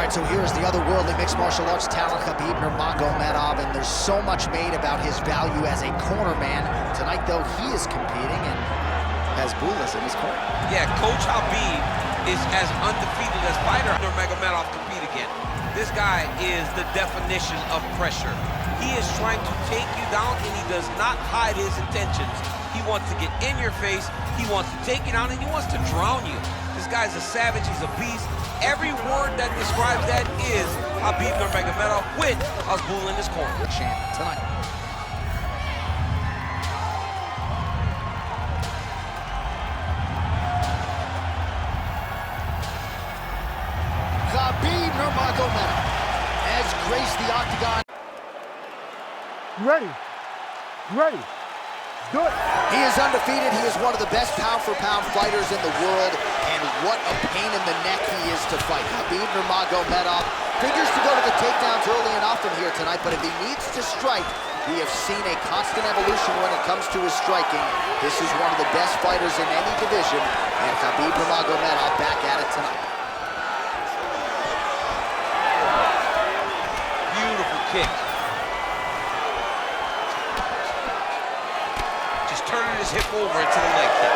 right, so here's the otherworldly mixed martial arts talent, Khabib Nurmagomedov, and there's so much made about his value as a corner man. Tonight, though, he is competing and has Bulas in his corner. Yeah, Coach Habib is as undefeated as fighter Nurmagomedov compete again. This guy is the definition of pressure. He is trying to take you down, and he does not hide his intentions. He wants to get in your face, he wants to take you down, and he wants to drown you. This guy's a savage, he's a beast. Every word that describes that is Khabib Nurmagomedov with Abdul in his corner. Champ tonight. Khabib Nurmagomedov has graced the octagon. Ready. Ready. Do it. He is undefeated. He is one of the best pound-for-pound fighters in the world, and what a pain in the neck he is to fight. Khabib Nurmagomedov figures to go to the takedowns early and often here tonight, but if he needs to strike, we have seen a constant evolution when it comes to his striking. This is one of the best fighters in any division, and Khabib Nurmagomedov back at it tonight. Beautiful kick. Turning his hip over into the leg kick.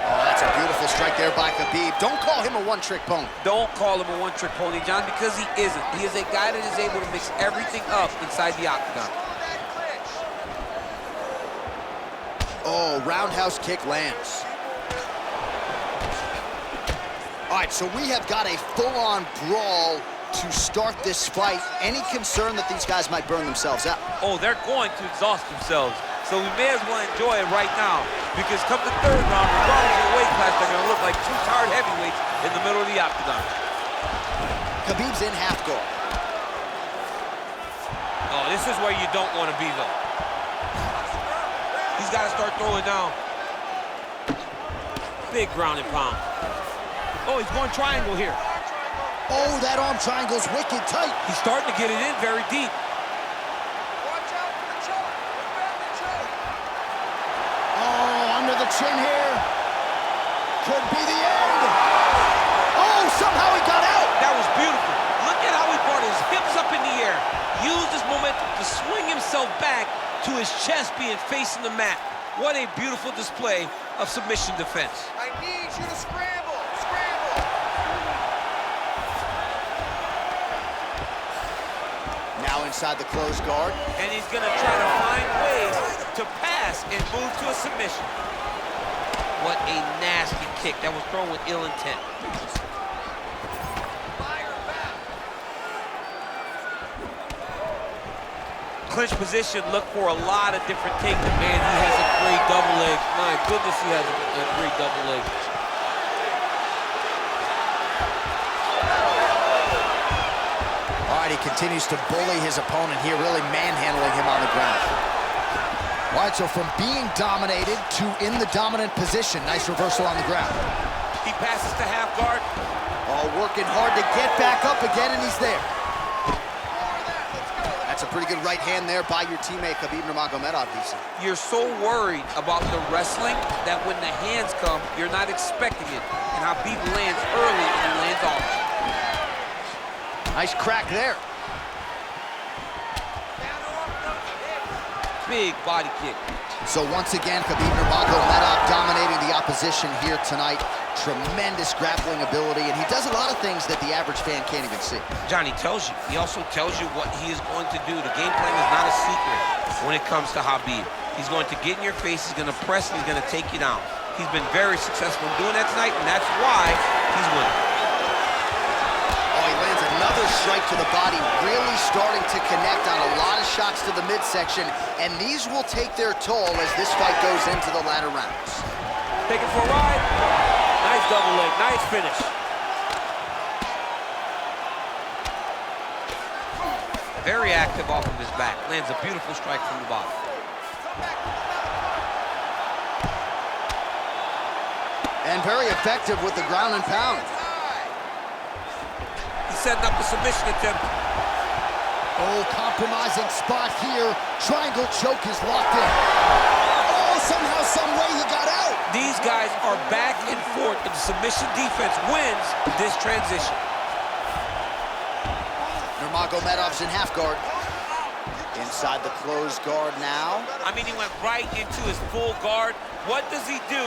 Oh, that's a beautiful strike there by Khabib. Don't call him a one-trick pony. Don't call him a one-trick pony, John, because he isn't. He is a guy that is able to mix everything up inside the octagon. Oh, roundhouse kick lands. All right, so we have got a full-on brawl to start this fight. Any concern that these guys might burn themselves out? Oh, they're going to exhaust themselves. So we may as well enjoy it right now, because come the third round, regardless of the weight class, they're going to look like two tired heavyweights in the middle of the octagon. Khabib's in half guard. Oh, this is where you don't want to be, though. He's got to start throwing down. Big ground and pound. Oh, he's going triangle here. Oh, that arm triangle's wicked tight. He's starting to get it in very deep. Under the chin here. Could be the end. Oh, somehow he got out. That was beautiful. Look at how he brought his hips up in the air. Used his momentum to swing himself back to his chest being facing the mat. What a beautiful display of submission defense. I need you to scramble. Scramble. Now inside the closed guard. And he's going to try to find ways to pass and move to a submission. What a nasty kick that was thrown with ill intent. Clinch position, look for a lot of different takes. Man, he has a great double leg. My goodness, he has a great double leg. All right, he continues to bully his opponent here, really manhandling him on the ground. All right, so from being dominated to in the dominant position. Nice reversal on the ground. He passes to half guard. Oh, working hard to get back up again, and he's there. That's a pretty good right hand there by your teammate, Khabib Nurmagomedov, DC. You're so worried about the wrestling that when the hands come, you're not expecting it. And Khabib lands early and he lands often. Nice crack there. Big body kick. So once again, Khabib Nurmagomedov dominating the opposition here tonight. Tremendous grappling ability, and he does a lot of things that the average fan can't even see. Johnny tells you. He also tells you what he is going to do. The game plan is not a secret when it comes to Khabib. He's going to get in your face, he's going to press, and he's going to take you down. He's been very successful in doing that tonight, and that's why he's winning. Oh, he lands another strike to the body, really starting to connect on a lot of shots to the midsection, and these will take their toll as this fight goes into the latter rounds. Take it for a ride. Nice double leg, nice finish. Very active off of his back. Lands a beautiful strike from the bottom. And very effective with the ground and pound. He's setting up a submission attempt. Oh, compromising spot here. Triangle choke is locked in. Oh, somehow, some way he got out. These guys are back and forth, but the submission defense wins this transition. Nurmagomedov's in half guard. Inside the closed guard now. I mean, he went right into his full guard. What does he do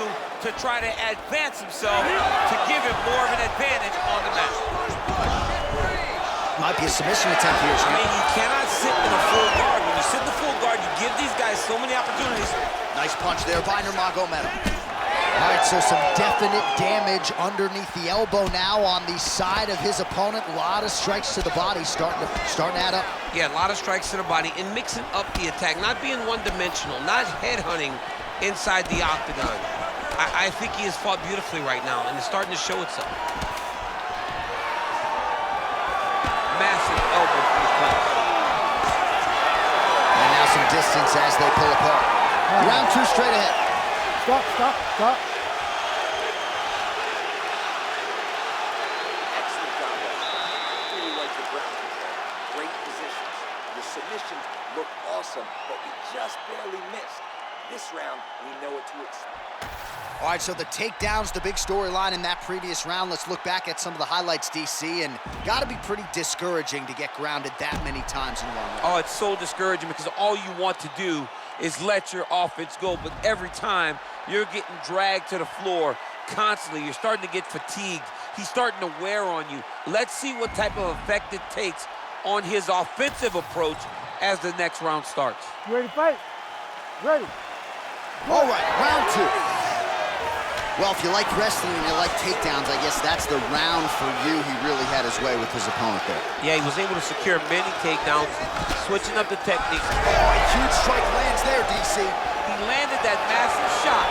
to try to advance himself to give him more of an advantage on the mat? Might be a submission attempt here. I mean, you cannot sit in a full guard. When you sit in the full guard, you give these guys so many opportunities. Nice punch there by Nurmagomedov. All right, so some definite damage underneath the elbow now on the side of his opponent. A lot of strikes to the body starting to add up. Yeah, a lot of strikes to the body and mixing up the attack, not being one-dimensional, not headhunting inside the octagon. I think he has fought beautifully right now, and it's starting to show itself. Massive elbow from the punch. And now some distance as they pull apart. Round two straight ahead. Stop, stop, stop. Excellent combo. Really like the ground control. Great positions. The submissions look awesome, but we just barely missed. This round, we know what to expect. All right, so the takedowns, the big storyline in that previous round. Let's look back at some of the highlights, DC, and got to be pretty discouraging to get grounded that many times in one round. Oh, it's so discouraging because all you want to do is let your offense go, but every time you're getting dragged to the floor constantly. You're starting to get fatigued. He's starting to wear on you. Let's see what type of effect it takes on his offensive approach as the next round starts. You ready to fight? Ready. All right, round two. Well, if you like wrestling and you like takedowns, I guess that's the round for you. He really had his way with his opponent there. Yeah, he was able to secure many takedowns, switching up the techniques. Oh, a huge strike lands there, DC. He landed that massive shot.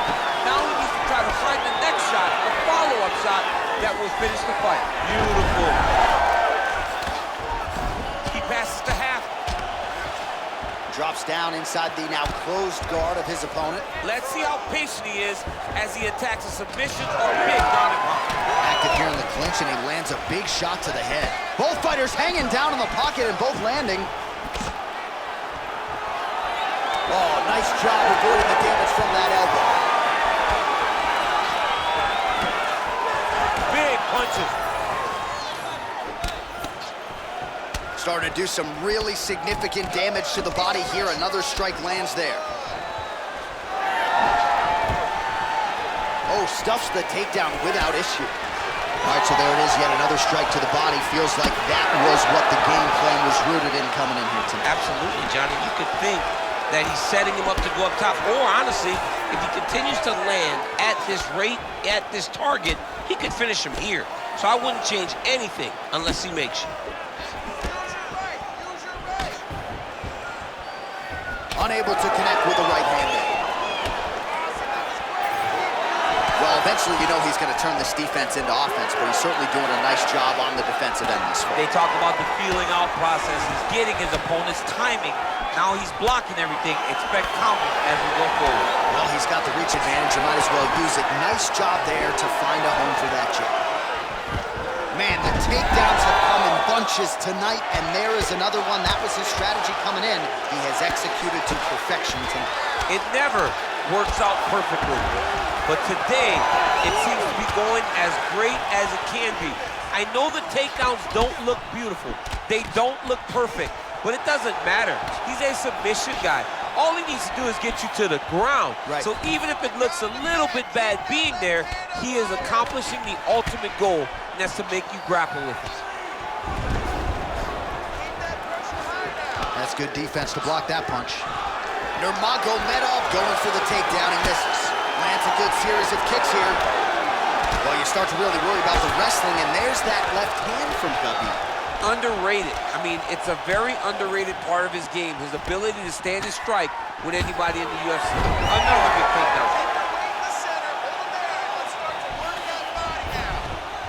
Now he needs to try to find the next shot, a follow-up shot that will finish the fight. Beautiful. He passes to half. Drops down inside the now closed guard of his opponent. Let's see how patient he is as he attacks a submission or big ground and pound. Active here in the clinch, and he lands a big shot to the head. Both fighters hanging down in the pocket and both landing. Oh, nice job avoiding the damage from that elbow. Big punches. Starting to do some really significant damage to the body here. Another strike lands there. Oh, stuffs the takedown without issue. All right, so there it is, yet another strike to the body. Feels like that was what the game plan was rooted in coming in here tonight. Absolutely, Johnny. You could think that he's setting him up to go up top. Or, honestly, if he continues to land at this rate, at this target, he could finish him here. So I wouldn't change anything unless he makes you. Unable to connect with the right hand there. Well, eventually you know he's going to turn this defense into offense, but he's certainly doing a nice job on the defensive end this fight. They talk about the feeling out process. He's getting his opponent's timing. Now he's blocking everything. Expect counter as we go forward. Well, he's got the reach advantage. You might as well use it. Nice job there to find a home for that jab. Man, the takedowns have come in bunches tonight, and there is another one. That was his strategy coming in. He has executed to perfection tonight. It never works out perfectly, but today it seems to be going as great as it can be. I know the takedowns don't look beautiful. They don't look perfect, but it doesn't matter. He's a submission guy. All he needs to do is get you to the ground. Right. So even if it looks a little bit bad being there, he is accomplishing the ultimate goal, and that's to make you grapple with it. That's good defense to block that punch. Nurmagomedov going for the takedown. He misses. Lands a good series of kicks here. Well, you start to really worry about the wrestling, and there's that left hand from Khabib. Underrated. I mean, it's a very underrated part of his game, his ability to stand and strike with anybody in the UFC. Another big takedown.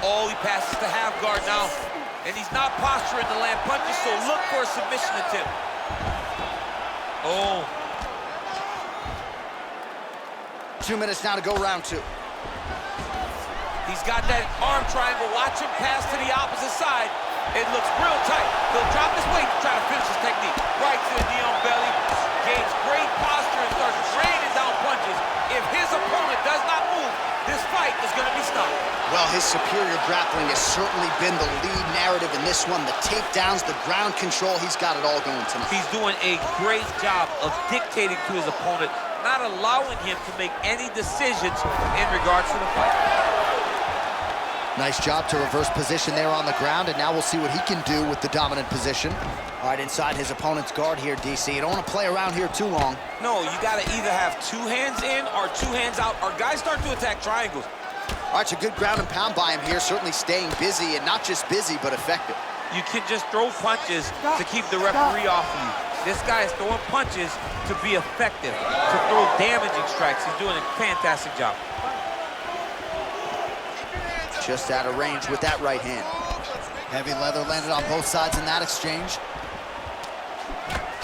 Oh, he passes to half guard now, and he's not posturing to land punches, so look for a submission attempt. Oh. 2 minutes now to go round two. He's got that arm triangle. Watch him pass to the opposite side. It looks real tight. He'll drop his weight to try to finish his technique. Right to the knee on belly. Gains great posture and starts raining down punches. Well, his superior grappling has certainly been the lead narrative in this one. The takedowns, the ground control, he's got it all going tonight. He's doing a great job of dictating to his opponent, not allowing him to make any decisions in regards to the fight. Nice job to reverse position there on the ground, and now we'll see what he can do with the dominant position. All right, inside his opponent's guard here, DC. You don't want to play around here too long. No, you got to either have two hands in or two hands out, or guys start to attack triangles. All right, so good ground and pound by him here, certainly staying busy, and not just busy, but effective. You can just throw punches to keep the referee off of you. This guy is throwing punches to be effective, to throw damaging strikes. He's doing a fantastic job. Just out of range with that right hand. Heavy leather landed on both sides in that exchange.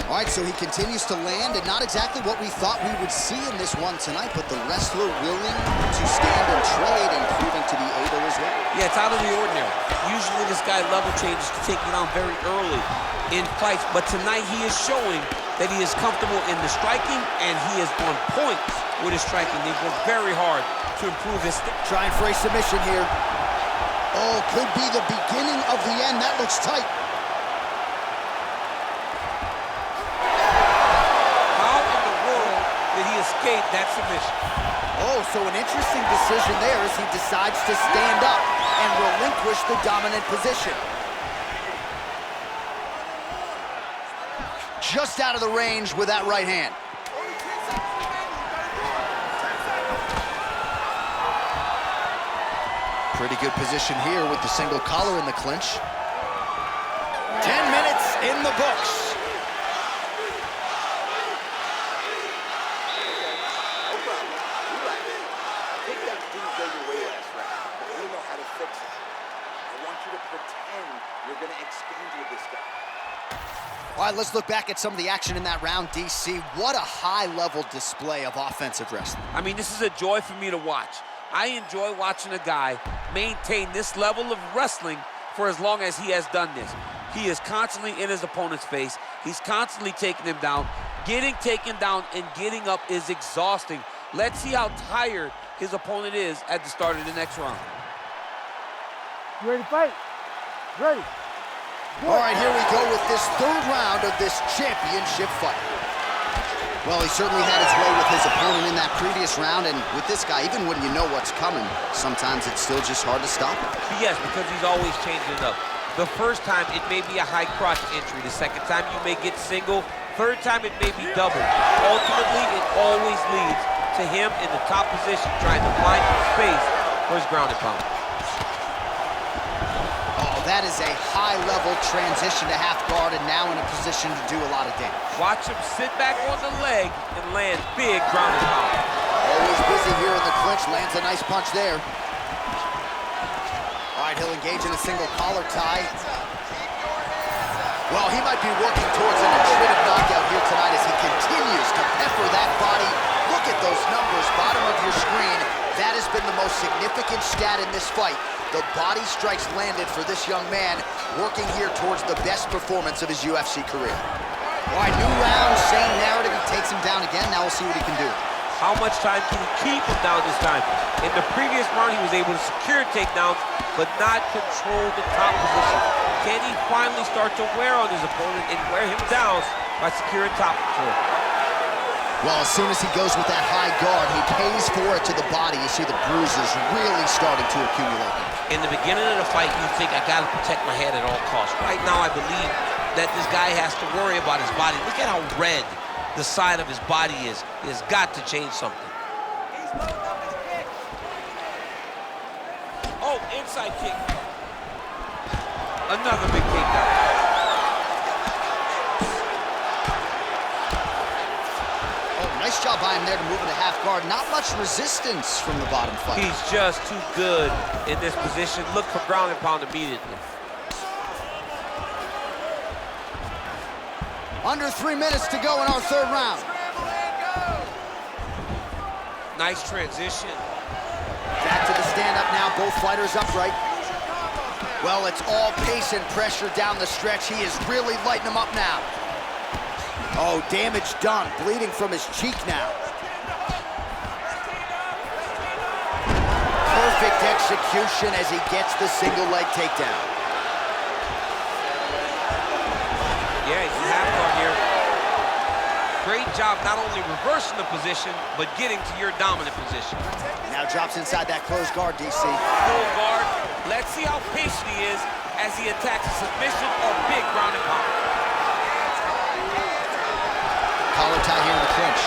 All right, so he continues to land, and not exactly what we thought we would see in this one tonight, but the wrestler willing to stand and trade and proving to be able as well. Yeah, it's out of the ordinary. Usually this guy level changes to take you down very early in fights, but tonight he is showing that he is comfortable in the striking, and he is on point with his striking. They've worked very hard to improve his... Trying for a submission here. Oh, could be the beginning of the end. That looks tight. Escape that submission. Oh, so an interesting decision there as he decides to stand up and relinquish the dominant position. Just out of the range with that right hand. Pretty good position here with the single collar in the clinch. 10 minutes in the books. All right, let's look back at some of the action in that round, DC. What a high-level display of offensive wrestling. I mean, this is a joy for me to watch. I enjoy watching a guy maintain this level of wrestling for as long as he has done this. He is constantly in his opponent's face. He's constantly taking him down. Getting taken down and getting up is exhausting. Let's see how tired his opponent is at the start of the next round. You ready to fight? Ready. All right, here we go with this third round of this championship fight. Well, he certainly had his way with his opponent in that previous round, and with this guy, even when you know what's coming, sometimes it's still just hard to stop him. Yes, because he's always changing it up. The first time, it may be a high crotch entry. The second time, you may get single. Third time, it may be double. Ultimately, it always leads to him in the top position, trying to find space for his ground and pound. That is a high-level transition to half guard, and now in a position to do a lot of damage. Watch him sit back on the leg and land big ground and pound. Always busy here in the clinch, lands a nice punch there. All right, he'll engage in a single collar tie. Well, he might be working towards an intuitive knockout here tonight as he continues to pepper that body. Look at those numbers, bottom of your screen. That has been the most significant stat in this fight. The body strikes landed for this young man, working here towards the best performance of his UFC career. All right, new round, same narrative. He takes him down again. Now we'll see what he can do. How much time can he keep him down this time? In the previous round, he was able to secure takedowns, but not control the top position. Can he finally start to wear on his opponent and wear him down by securing top control? Well, as soon as he goes with that high guard, he pays for it to the body. You see the bruises really starting to accumulate. In the beginning of the fight, you think, I gotta protect my head at all costs. Right now, I believe that this guy has to worry about his body. Look at how red the side of his body is. He has got to change something. Oh, inside kick. Another big takedown. Nice job by him there to move into half guard. Not much resistance from the bottom fighter. He's just too good in this position. Look for ground and pound immediately. Under 3 minutes to go in our third round. Nice transition. Back to the stand-up now. Both fighters upright. Well, it's all pace and pressure down the stretch. He is really lighting them up now. Oh, damage done. Bleeding from his cheek now. Perfect execution as he gets the single leg takedown. Yeah, he's in half guard here. Great job not only reversing the position, but getting to your dominant position. Now drops inside that closed guard, DC. Full guard. Let's see how patient he is as he attacks a submission or big ground and pound. Collar tie here in the clinch.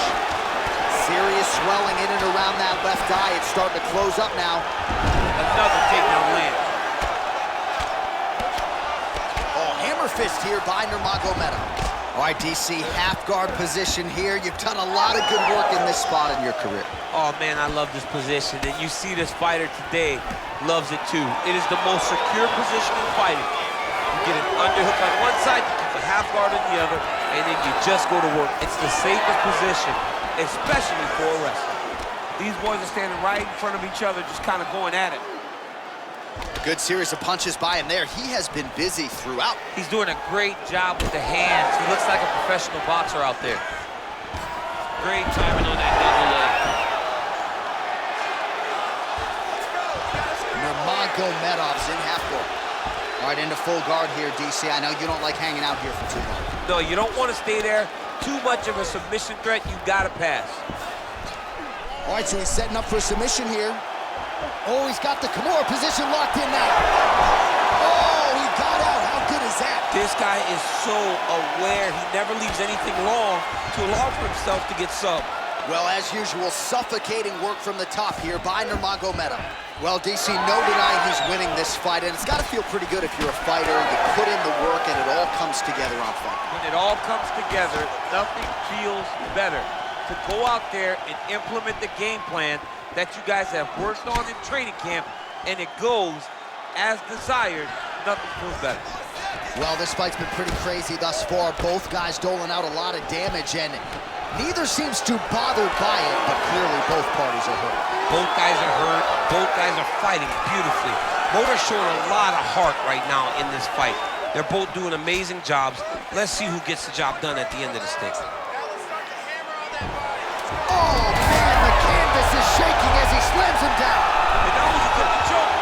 Serious swelling in and around that left eye. It's starting to close up now. Another takedown land. Oh, hammer fist here by Nurmagomedov. All right, DC, half guard position here. You've done a lot of good work in this spot in your career. Oh, man, I love this position. And you see this fighter today loves it, too. It is the most secure position in fighting. You get an underhook on one side, you keep a half guard on the other, and then you just go to work. It's the safest position, especially for a wrestler. These boys are standing right in front of each other, just kind of going at it. Good series of punches by him there. He has been busy throughout. He's doing a great job with the hands. He looks like a professional boxer out there. Great timing on that double leg. Nurmagomedov's in half guard. All right, into full guard here, DC. I know you don't like hanging out here for too long. No, you don't want to stay there. Too much of a submission threat, you got to pass. All right, so he's setting up for a submission here. Oh, he's got the Kimura position locked in now. Oh, he got out. How good is that? This guy is so aware. He never leaves anything long to allow for himself to get subbed. Well, as usual, suffocating work from the top here by Nurmagomedov. Well, DC, no denying he's winning this fight, and it's got to feel pretty good if you're a fighter. You put in the work, and it all comes together on fight. When it all comes together, nothing feels better. To go out there and implement the game plan that you guys have worked on in training camp, and it goes as desired, nothing feels better. Well, this fight's been pretty crazy thus far. Both guys doling out a lot of damage, and neither seems too bothered by it, but clearly both parties are hurt. Both guys are hurt. Both guys are fighting beautifully. Both are showing a lot of heart right now in this fight. They're both doing amazing jobs. Let's see who gets the job done at the end of this thing. Oh, man, the canvas is shaking as he slams him down. And that was a good choke.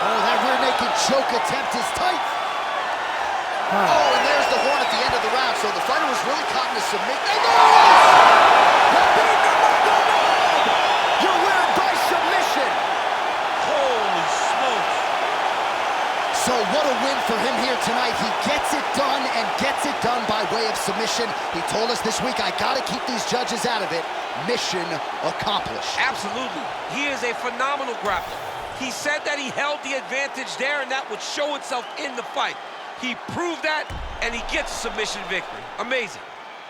Oh, that rear naked choke attempt is tight. Oh, and there's the horn at the end of the round, so the fighter was really caught in a submit. And there it is! Khabib Nurmagomedov! Your winner by submission! Holy smokes. So what a win for him here tonight. He gets it done and gets it done by way of submission. He told us this week, I gotta keep these judges out of it. Mission accomplished. Absolutely. He is a phenomenal grappler. He said that he held the advantage there and that would show itself in the fight. He proved that, and he gets a submission victory. Amazing.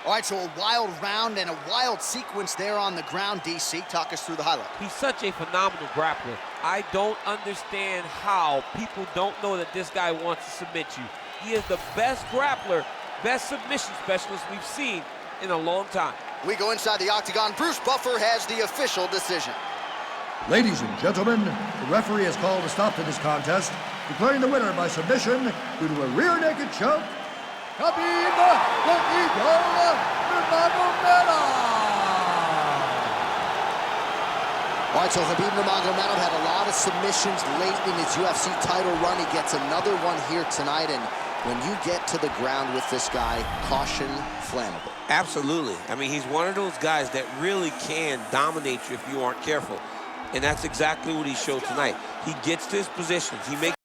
All right, so a wild round and a wild sequence there on the ground, DC. Talk us through the highlight. He's such a phenomenal grappler. I don't understand how people don't know that this guy wants to submit you. He is the best grappler, best submission specialist we've seen in a long time. We go inside the octagon. Bruce Buffer has the official decision. Ladies and gentlemen, the referee has called a stop to this contest, declaring the winner by submission due to a rear naked choke, Khabib Nurmagomedov. All right, so Khabib Nurmagomedov had a lot of submissions late in his UFC title run. He gets another one here tonight, and when you get to the ground with this guy, caution flammable. Absolutely. I mean, he's one of those guys that really can dominate you if you aren't careful. And that's exactly what he showed tonight. He gets to his positions. He makes